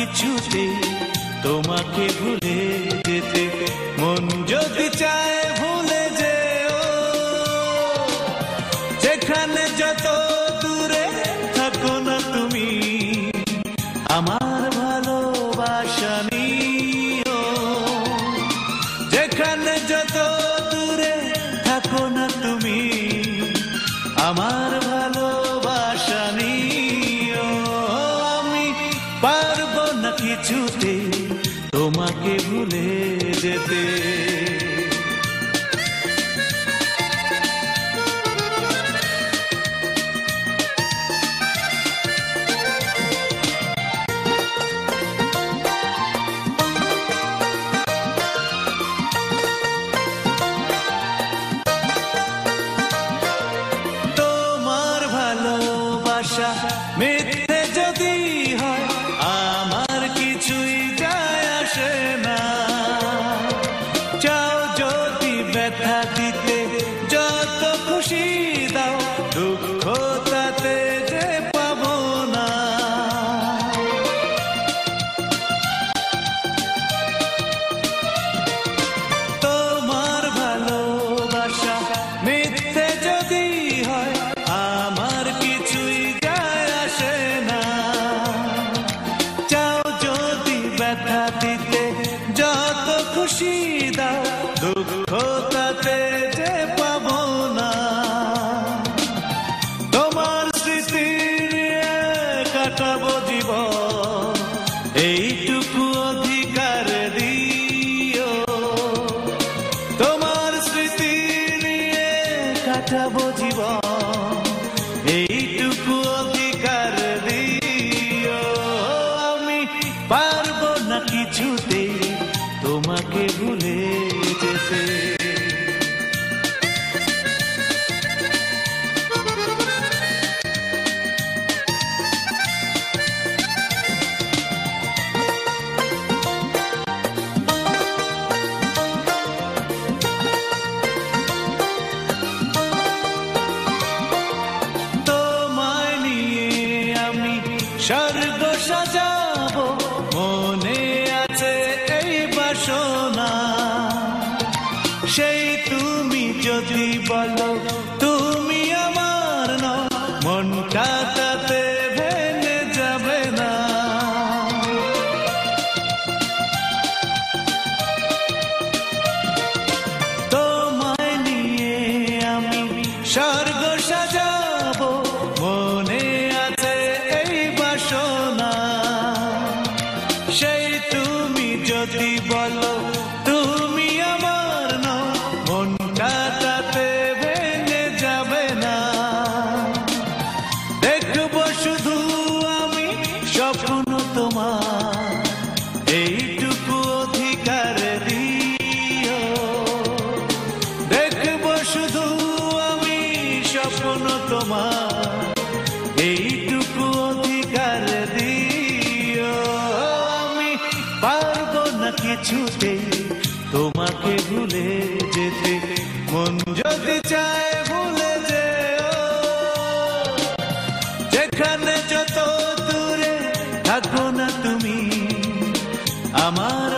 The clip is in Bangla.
কিছুতে তোমাকে ভুলে যেতে। মন যদি চায় ভুলে যেও, যেখানে যত দূরে থাকো না তুমি, আমার ভালোবাসা নিও। যেখানে যত দূরে থাকো না তুমি, আমার ভালোবাসা নিও। আমি পারবো না কিছুতে তোমাকে ভুলে যেতে। মিথ্যে যদি হয় আমার কিছুই যায় আসে না। চাও যদি ব্যথা দিতে যত খুশি দাও, দুঃখ তাতে যে পাবো না। তোমার ভালোবাসা মিথ্যে যদি হয় আমার কিছুই ব্যথা দিতে যত খুশি দাও, দুঃখ তাতে যে পাবো না। তোমার স্মৃতি নিয়ে কাটাবো জীবন, এইটুকু অধিকার দিও। তোমার স্মৃতি নিয়ে কাটাবো জীবন, এইটুকু অধিকার দিও। আমি পারবো না কিছুতে তোমাকে ভুলে যেতে। তোমায় নিয়ে আমি স্বর্গ সাজাবো, মনে আছে এই বাসনা। সেই তুমি যদি বলো তুমি আমার নও, মনটা তাতে ভেঙে যাবে না। তোমায় নিয়ে আমি স্বর্গ সাজাবো, মনে আছে এই বাসনা। সেই তুমি যদি বলো তুমি আমার নও, মনটা তাতে ভেঙে যাবে না। দেখবো শুধু আমি স্বপ্ন তোমার, এইটুকু অধিকার দিও। দেখবো শুধু আমি স্বপ্ন তোমার, এইটুকু অধিকার দিও। আমি পারবো না কিছুতে তোমাকে ভুলে যেতে। মন যদি চায় ভুলে যেও, যেখানে যত দূরে থাকো না তুমি, আমার